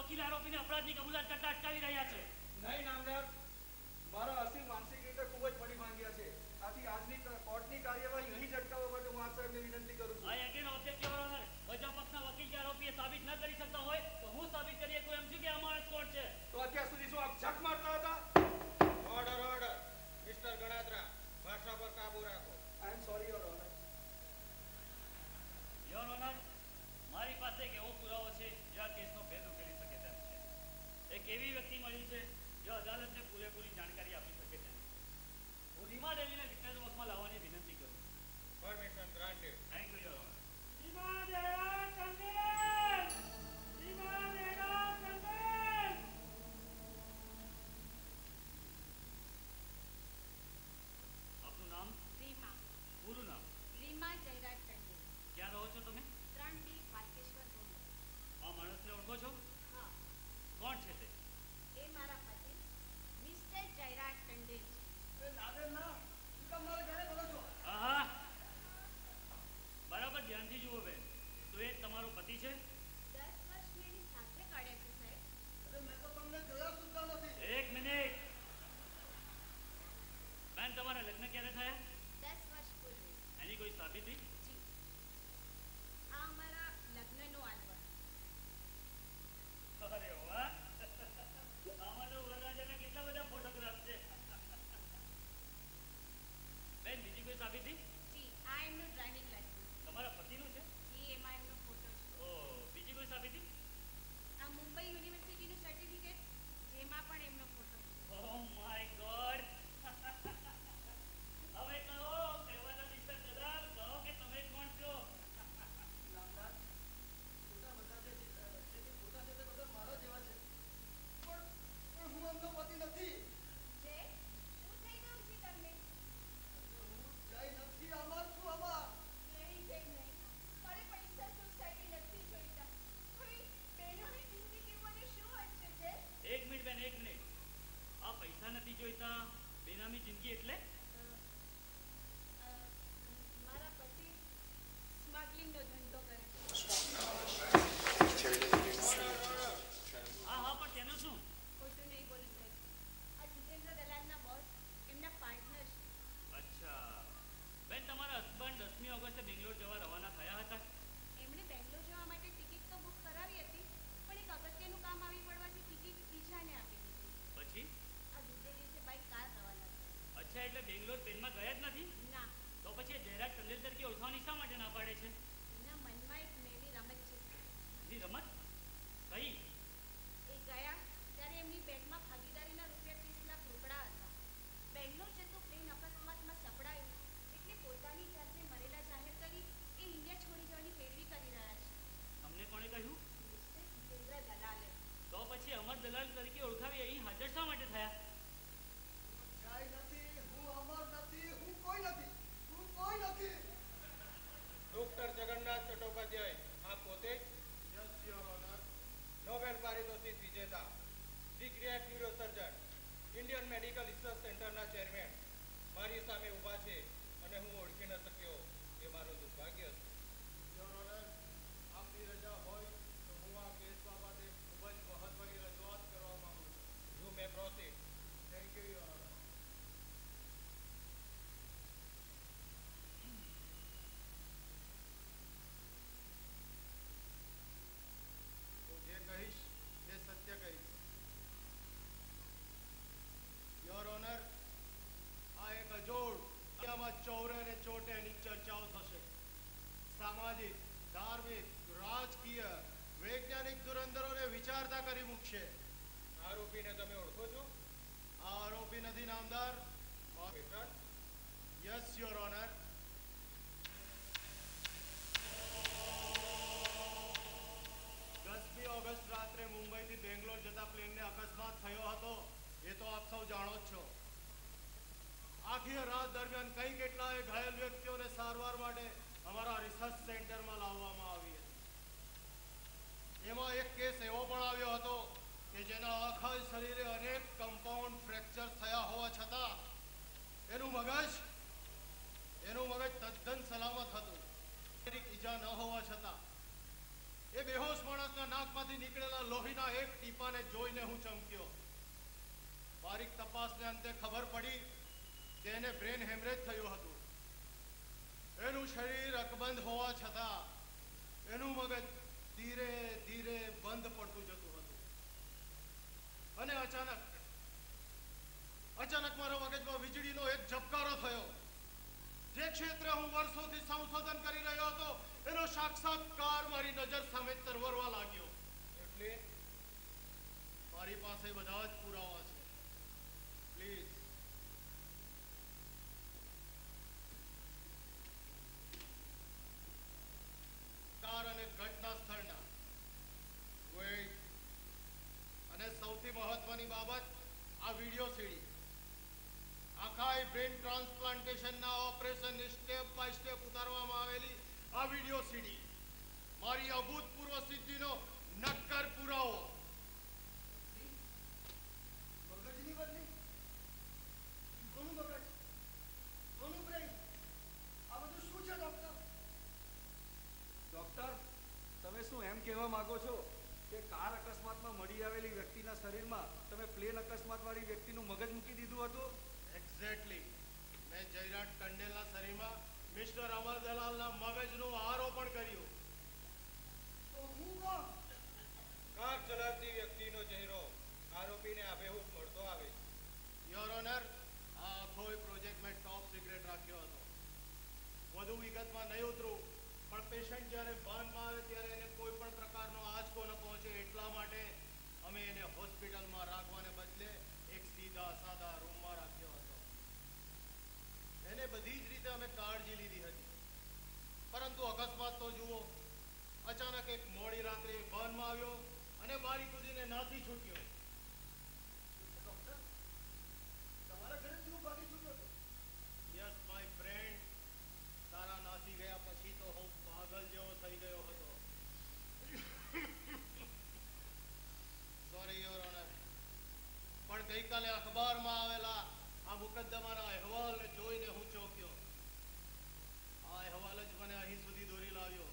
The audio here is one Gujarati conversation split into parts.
વકીલ આરોપીને અપરાધની કબૂલાત કરતા અટકાવી રહ્યા છે. નહીં નામદાર, મારા અસીમ માનસિક રીતે ખૂબ જ પડી ભાંગ્યા છે. આથી આજની કોર્ટની કાર્યવાહી અહીં જ અટકાવવા માટે હું આપ સાહેબને વિનંતી કરું છું. આઈ અગેન ઓબ્જેક્ટ યોર ઓનર. વજહ પક્ષના વકીલ કે આરોપીએ સાબિત ન કરી શકતા હોય તો હું સાબિત કરી શકું એમ છું કે આ માણસ કોણ છે. તો અત્યાર સુધી શું આપ જક મારતા હતા? Order order. મિસ્ટર ગણાત્રા, ભાષા પર કાબુ રાખો. I am sorry your honour. Your honour, મારી પાસે એક એવો પુરાવો છે જે આ કેસનો ભેદ ઉકેલી શકે તેમ છે. એક એવી વ્યક્તિ મળી છે જે અદાલતને પૂરેપૂરી જાણકારી આપી શકે તેમ. હું રીમા દેવીને વિટનેસ બોક્સમાં લાવવાની વિનંતી કરું. Permission granted. Thank you your honour. આપનું નામ? રીમા. પૂરું નામ? રીમા જયરાજ ટંડેલ. ક્યાં રહો છો તમે? 3D Walkeshwar road. આ માણસને ઓળખો છો? હા, કોણ છે તે? એ મારા પતિ મિસ્ટર જયરાજ ટંડેલ છે. નાદર ના, શું કામ મારા ઘરે બોલો છો? આહા, બરાબર ધ્યાનથી જુઓ બેન. તો એ તમારો પતિ છે? 10 વર્ષ મેં એની સાથે કાઢ્યા છે સાહેબ. અરે મેં તો તમને જોયા સુદ્ધા નથી. એક મિનિટ બેન, તમારા લગ્ન ક્યારે થયા? 10 વર્ષ પૂર્વે. એની કોઈ સાબિતી? જી, આ અમારા લગ્નનો આલ્બમ. અરે વાહ, આમાં તો વરરાજાના કેટલા બધા ફોટોગ્રાફ છે. બેન, બીજી કોઈ સાબિતી? જી, આ એમનું ડ્રાઇવિંગ લાયસન્સ. તમારા પતિનું છે? જી, એમાં એમનો ફોટો છે. ઓ, બીજી કોઈ સાબિતી? આ મુંબઈ યુનિવર્સિટીનું સર્ટિફિકેટ, જેમાં પણ એમનો ફોટો છે. Oh my God. હવે કહો, કહેવાતા મિસ્ટર દલાલ, કહો કે તમે કોણ છો? નામદાર, ફોટા બધા જે ફોટા છે તે બધા મારા જેવા છે. પણ હું એમનો પતિ નથી. જે શું થઈ ગયું છે તમને? હું જય નથી, અમર છું અમર. નહીં જઈ નહીં. મારે પૈસા સોસાયટી નથી જોઈતા. કોઈ બહેનોની જિંદગી મને શું હશે છે? એક મિનિટ બેન, એક મિનિટ. આ પૈસા નથી જોઈતા, બેનામી જિંદગી એટલે? મારા પતિ સ્મગલિંગનો ધંધો કરે છે. હા હા, પણ તેનું શું? ખોટું નહીં બોલું સાહેબ. આ જીતેન્દ્ર દલાલના બોસ એમના પાર્ટનર છે. અચ્છા બેન, તમારા હસબન્ડ 10મી ઓગસ્ટે બેંગ્લોર જવા રવાના થયા હતા? એમણે બેંગ્લોર જવા માટે ટિકિટ તો બુક કરાવી હતી, પણ એક અગત્યનું કામ આવી પડવાથી ટિકિટ બીજાને આપી દીધી. પછી? આ બીજે દિવસે બાઇક કાર રવાના થઈ. અચ્છા, એટલે બેંગ્લોર ટ્રેનમાં ગયા જ નથી? ના, તો પછી જયરાજ ટંડેલ તરીકે ઓળખવાની શા માટે ના પાડે છે? એના મનમાં એક મેળી રમત છે સાહેબ. એની રમત કઈ? એ ગયા ત્યારે એમની બેગમાં ભાગીદારીના ₹30 લાખ રોકડા હતા. બેંગ્લોર જતો પ્લેન અકસ્માતમાં સપડાયું એટલે પોતાની જાતને મરેલા જાહેર કરી એ ઇન્ડિયા છોડી જવાની પેરવી કરી રહ્યા છે. તમને કોણે કહ્યું? મિસ્ટર જીતેન્દ્ર દલાલે. તો પછી અમર દલાલ તરીકે ઓળખાવી અહીં હાજર શા માટે થયા? જય નથી, હું અમર નથી, હું કોઈ નથી, હું કોઈ નથી. ડોક્ટર જગન્નાથ ચટ્ટોપાધ્યાય, આપ પોતે જ? Yes your honour. નોબેલ પારિતોષિક વિજેતા, ડિગ્રીએટ ન્યુરોસર્જન, ઇન્ડિયન મેડિકલ રિસર્ચ સેન્ટરના ચેરમેન મારી સામે ઊભા છે અને હું ઓળખી ન શક્યો એ મારું દુર્ભાગ્ય છે. યોર ઓનર, આપની રજા હોય તો હું આ કેસ બાબતે ખૂબ જ મહત્વની રજૂઆત કરવા માંગુ છું. You may proceed. Thank you your honour. હું જે કહીશ તે સત્ય કહીશ. યોર ઓનર, આ એક અજોડ આમાં ચૌરે અને ચોટે એની ચર્ચાઓ થશે. સામાજિક, ધાર્મિક, રાજકીય, વૈજ્ઞાનિક ધુરંધરોને વિચારતા કરી મૂકશે. આરોપીને તમે ઓળખો છો? આ આરોપી નથી નામદાર. પેટર્ન? Yes your honour. 10મી ઓગસ્ટ રાત્રે મુંબઈથી બેંગ્લોર જતા પ્લેનને અકસ્માત થયો હતો એ તો આપ સૌ જાણો જ છો. આખી રાત દરમિયાન કઈ કેટલાય ઘાયલ વ્યક્તિઓને સારવાર માટે અમારા રિસર્ચ સેન્ટરમાં લાવવામાં આવી હતી. એમાં એક કેસ એવો પણ આવ્યો હતો કે જેના આખા શરીરે અનેક કમ્પાઉન્ડ ફ્રેક્ચર થયા હોવા છતાં એનું મગજ તદ્દન સલામત હતું. શારીરિક ઈજા ન હોવા છતાં એ બેહોશ માણસના નાકમાંથી નીકળેલા લોહીના એક ટીપાને જોઈને હું ચમક્યો. બારીક તપાસને અંતે ખબર પડી કે એને બ્રેન હેમરેજ થયું હતું. એનું શરીર અકબંધ હોવા છતાં એનું મગજ ધીરે ધીરે બંધ પડતું જતું હતું. અને અચાનક મારા મગજમાં વીજળીનો એક ઝબકારો થયો. જે ક્ષેત્રે હું વર્ષોથી સંશોધન કરી રહ્યો હતો એનો સાક્ષાત્કાર મારી નજર સામે તરવરવા લાગ્યો. એટલે મારી પાસે બધા જ પુરાવા છે. પ્લીઝ કાર અને ઘટના સ્થળના વેઇટ અને સૌથી મહત્વની બાબત આ વિડિયો સીડી. આખા બ્રેન ટ્રાન્સપ્લાન્ટેશનના ઓપરેશનની સ્ટેપ બાય સ્ટેપ ઉતારવામાં આવેલી આ વિડિયો સીડી મારી અભૂતપૂર્વ સિદ્ધિનો નક્કર પુરાવો. મગજની બદલી કોનું મગજ કોનું બ્રેઇન આ બધું શું છે ડોક્ટર? ડોક્ટર, તમે શું એમ કહેવા માંગો છો કે કાર અકસ્માતમાં મળી આવેલી વ્યક્તિના શરીરમાં તમે પ્લેન અકસ્માતવાળી વ્યક્તિનું મગજ મૂકી દીધું હતું? એક્ઝેક્ટલી. મેં જયરાજ ટંડેલના શરીરમાં મિસ્ટર અમર દલાલના મગજનું આરોપણ કર્યું. તો હું કોણ? કાર ચલાવતી વ્યક્તિનો ચહેરો આરોપીને આબેહૂબ મળતો આવે છે. યોર ઓનર, આ આખો પ્રોજેક્ટ મેં ટોપ સિક્રેટ રાખ્યો હતો. વધુ વિગતમાં નહીં ઉતરું, પણ પેશન્ટ જ્યારે ભાનમાં આવે ત્યારે એને કોઈ પણ પ્રકારનો આંચકો ન પહોંચે એટલા માટે અમે એને હોસ્પિટલમાં રાખવાને બદલે એક સીધા સાદા રૂમમાં રાખ્યો હતો. એને બધી જ રીતે અમે કાળજી લીધી હતી, પરંતુ અકસ્માત તો જુઓ. અચાનક એક મોડી રાત્રે ભાનમાં આવ્યો અને બારી કૂદીને નાસી છૂટ્યો. ડોક્ટર, તમારા ઘરેથી હું ભાગી છૂટ્યો હતો. યસ માય ફ્રેન્ડ, તારા નાસી ગયા પછી તો હું પાગલ જેવો થઈ ગયો હતો. સોરી યોર ઓનર, પણ ગઈકાલે અખબારમાં આવેલા આ મુકદ્દમાના અહેવાલને જોઈને હું ચોંક્યો. આ અહેવાલ જ મને અહીં સુધી દોરી લાવ્યો.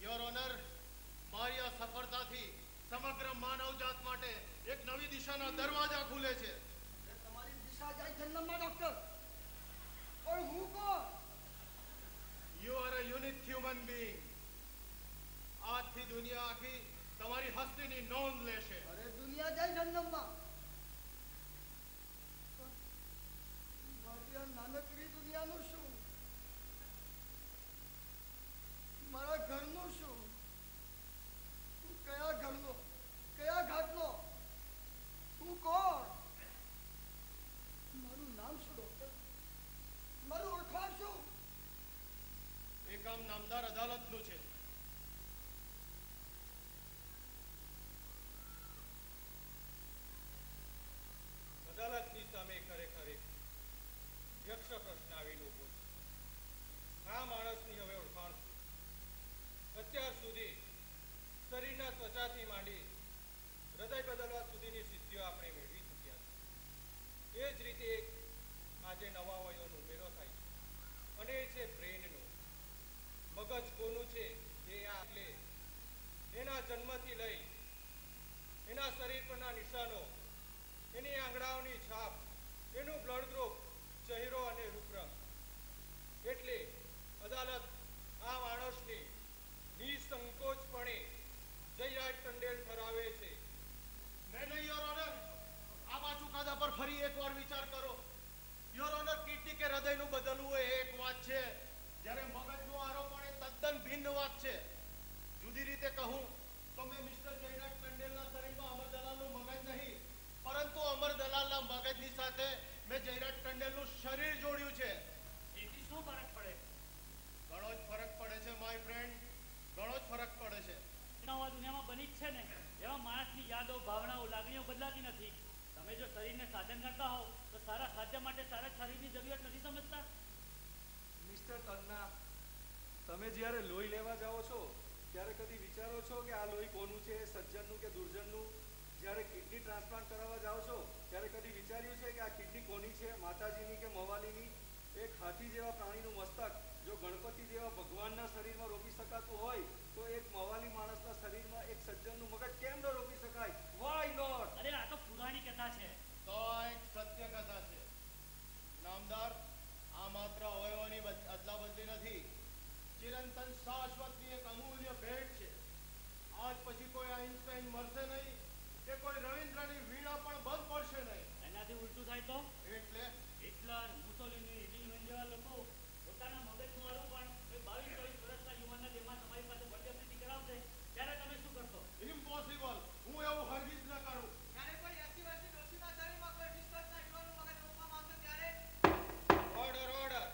યોર ઓનર, મારી આ સફળતાથી સમગ્ર માનવજાત માટે એક નવી દિશાના દરવાજા ખુલે છે. એ તમારી દિશા જાય જન્મમાં ડોક્ટર, પણ હું કોણ? You are a unique human being. આજથી દુનિયા આખી તમારી હસ્તીની નોંધ લેશે. અરે દુનિયા જાય જન્મમાં, મારી આ નાનકડી દુનિયાનું શું? મારા ઘરનું શું? હું કયા ઘરનો, કયા ઘાટનો? હું કોણ? મારું નામ શું ડોક્ટર? મારું ઓળખાણ શું? એ કામ નામદાર અદાલતનું છે. અદાલતની સામે ખરેખર એક યક્ષ પ્રશ્ન આવીને ઊભો છે. આ માણસની હવે ઓળખાણ શું? અત્યાર સુધી શરીરના ત્વચાથી માંડી હૃદય બદલવા સુધીની સિદ્ધિઓ આપણે મેળવી ચૂક્યા છે. એ જ રીતે આજે નવા વયોનો ઉમેરો થાય છે, અને એ છે બ્રેનનો. મગજ કોનું છે એ એટલે એના જન્મથી લઈ એના શરીર પરના નિશાનો, એની આંગળાઓની છાપ, એનું બ્લડ ગ્રુપ, ચહેરો અને રૂપરંગ. એટલે અદાલત આ માણસની નિસંકોચપણે જયરાજ ટંડેલ ઠરાવે છે. નહીં યોર ઓનર, આ ચુકાદા પર ફરી એકવાર વિચાર કરો. યોર ઓનર, કિડની કે હૃદયનું બદલવું એ એક વાત છે, જ્યારે મગજનું આરોપણ એ તદ્દન ભિન્ન વાત છે. જુદી રીતે કહું તો મેં મિસ્ટર જયરાજ ટંડેલના શરીરમાં અમર દલાલનું મગજ નહીં, પરંતુ અમર દલાલના મગજની સાથે મેં જયરાજ ટંડેલનું શરીર જોડ્યું છે. એથી શું ફરક પડે? ઘણો જ ફરક પડે છે માય ફ્રેન્ડ, ઘણો જ ફરક પડે છે. ઘટનાઓ આ દુનિયામાં બની જ છે ને, એવા માણસની યાદો, ભાવનાઓ, લાગણીઓ બદલાતી નથી. તમે જો શરીરને સાધન કરતા હોવ તો સારા ખાદ્ય માટે સારા શરીરની જરૂરિયાત નથી સમજતા? મિસ્ટર તન્ના, તમે જ્યારે લોહી લેવા જાઓ છો ત્યારે કદી વિચારો છો કે આ લોહી કોનું છે, સજ્જનનું કે દુર્જનનું? જ્યારે કિડની ટ્રાન્સપ્લાન્ટ કરાવવા જાઓ છો ત્યારે કદી વિચાર્યું છે કે આ કિડની કોની છે, માતાજીની કે મવાલીની? એક હાથી જેવા પ્રાણીનું મસ્તક જો ગણપતિ જેવા ભગવાનના શરીરમાં રોપી શકાતું હોય તો એક મવાલી માણસના શરીરમાં એક સજ્જનનું મગજ કેમ ન રોકી શકાય? Why not? અરે આ તો પુરાણી કથા છે. તો આ એક સત્ય કથા છે. નામદાર, આ માત્ર અવયવોની અદલા બદલી નથી, ચિરંતન શાશ્વતની એક અમૂલ્ય ભેટ છે. આજ પછી કોઈ આઈન્સ્ટાઈન મરશે નહીં કે કોઈ રવિન્દ્રની વીણા પણ બંધ પડશે નહીં. એનાથી ઉલટું થાય તો એટલે હિટલર, મુસોલિની, હિટલમેન જેવા લોકો પોતાના મગજનું આરોપણ કોઈ 22-23 વર્ષના યુવાનના દેહમાં તમારી પાસે બળજબરીથી કરાવશે ત્યારે તમે શું કરશો? ઇમ્પોસિબલ, હું એવું હરગીજ ન કરું. જ્યારે કોઈ 80 વર્ષની ડોશીના શરીરમાં કોઈ 20 વર્ષના યુવાનું મગજ રોપવામાં આવશે ત્યારે ઓર્ડર ઓર્ડર.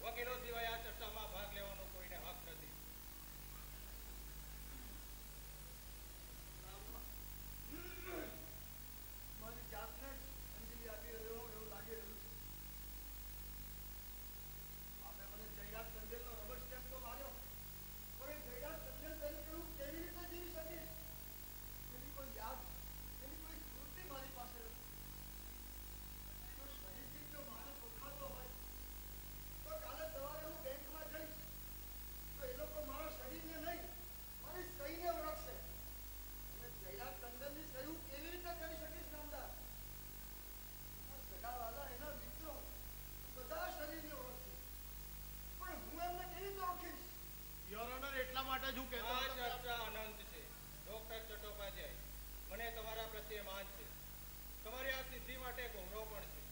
વકીલો સિવાય આ ચર્ચામાં ભાગ લેવાનો કોઈને હક નથી. મારી જાતને જ અંજલિ આપી રહ્યો હોઉં એવું લાગી રહ્યું છે. આપે મને જયરાજ ટંડેલનો રબર સ્ટેમ્પ તો માર્યો, પણ એ જયરાજ ટંડેલ તરીકે હું કેવી રીતે જીવી શકીશ? એની કોઈ યાદ, એની કોઈ સ્મૃતિ મારી પાસે નથી. જો શરીરથી જો માણસ ઓળખાતો હોય તો કાલે સવારે હું બેંકમાં જઈશ તો એ લોકો મારા શરીરને નહીં, મારી સહીને ઓળખશે. અને જયરાજ ટંડેલની સહી હું કેવી રીતે કરી શકીશ નામદાર? આ સગાવાલા, એના મિત્રો બધા શરીરને ઓળખશે, પણ હું એમને કેવી રીતે ઓળખીશ? યોર ઓનર, એટલા માટે જ હું કહેતો આ હતો કે ચર્ચા અનંત છે. ડોક્ટર ચટ્ટોપાધ્યાય, મને તમારા પ્રત્યે માન છે. તમારી આ સિદ્ધિ માટે ગૌરવ પણ છે.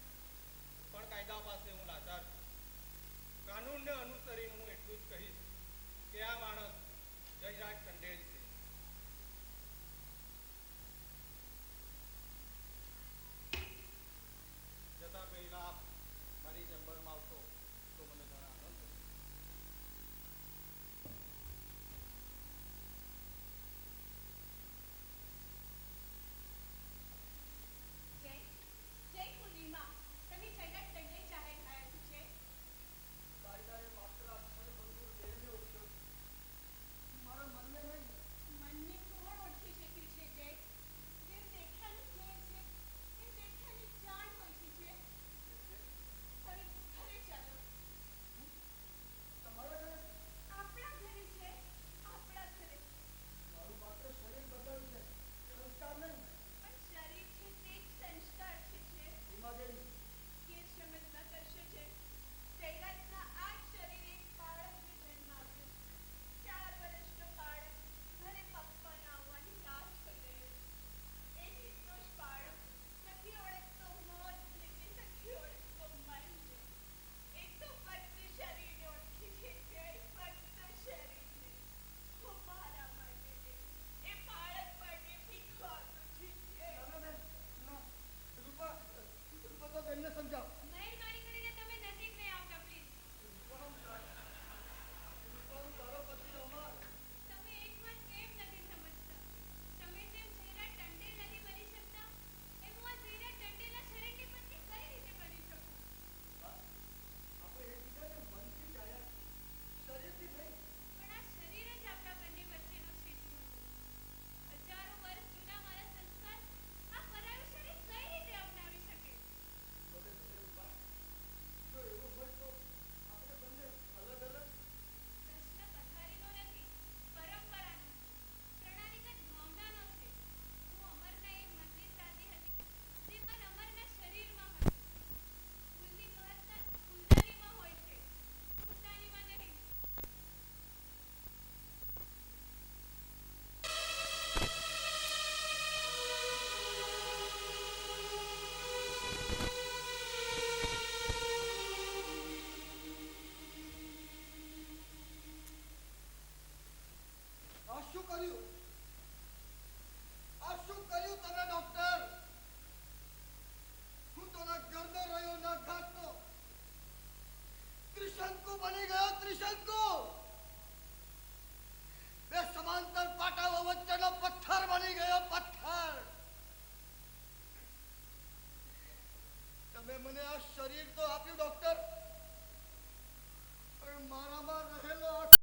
પણ કાયદા પાસે હું લાચાર છું. કાનૂનને અનુસરીને હું એટલું જ કહીશ કે આ માણસ જયરાજ ટંડેલ છે. જતા પહેલા આપ મારી ચેમ્બરમાં આવશો તો મને ઘણા આનંદ થશે. જય જય પૂર્ણિમા, તમે જયરાજ ટંડેલ જાહેર થયા છે. કાયદાએ માત્ર અક્ષરબંધુર દેહને ઓળખ્યો છે, મારા મનને નહીં. મનને કોણ ઓળખી શક્યું છે જય? જેમ દેખ્યાનું ઝેર છે એમ દેખ્યાની જાણ હોય છે જય. હવે ઘરે ચાલો. તમારા ઘરે? આપણા ઘરે છે, આપણા ઘરે. મારું માત્ર શરીર બદલાયું છે, સંસ્કાર નહીં. પણ શરીર છે તે જ સંસ્કાર છે જય. હિમાદેવી, કે સમજમાં કરશો છે. જયરાજના આ જ શરીરે એક બાળકને જન્મ આપ્યો. 4 વર્ષનો બાળક ઘરે પપ્પાના આવવાની રાહ જોઈ રહ્યો છે. એ નિર્દોષ બાળક નથી ઓળખતો મોતને કે નથી ઓળખતો મરણને. એ તો ફક્ત શરીરને ઓળખે છે જય, ફક્ત શરીરને. હું મારા માટે નહીં, એ બાળક માટે ભીખ માંગુ છું જય. ના બેન, ના. રૂપા, રૂપા તો બેનને સમજાવ. મહેરબાની કરીને તમે નજીક નહીં આવતા પ્લીઝ. રૂપા, હું તારો પતિ અમાર. તમે એક વાત કેમ નથી સમજતા? તમે જેમ જયરાજ ટંડેલ નથી બની શકતા એમ હું આ જયરાજ ટંડેલના શરીરની પત્ની કઈ રીતે બની શકું? આપણે એકબીજાને મનથી ચાહ્યા, શરીરથી નહીં. પણ આ શરીર જ આપણા બંને વચ્ચેનો સેતુ હતું. હજારો વર્ષ જૂના મારા સંસ્કાર આ પરાયું શરીર કઈ રીતે અપનાવી શકે? ભલે ભલે રૂપા, જો એવું હોય તો આપણે બંને અલગ અલગ. પ્રશ્ન પથારીનો નથી, પરંપરાનો છે, પ્રણાલીગત ભાવનાનો છે. હું અમરના એ મનની સાથી હતી જે મન અમરના શરીરમાં હતું. ફૂલની મહત્તા ફૂલદાનીમાં હોય છે, ફૂલદાનીમાં નહીં. આ શું કર્યું? આ શું કર્યું તમે ડોક્ટર? હું તો ના ઘરનો રહ્યો ના ઘાટનો. ત્રિશંકુ બની ગયો, ત્રિશંકુ. બે સમાંતર પાટાઓ વચ્ચેનો પથ્થર બની ગયો, પથ્થર. તમે મને આ શરીર તો આપ્યું ડોક્ટર, પણ મારામાં રહેલો આ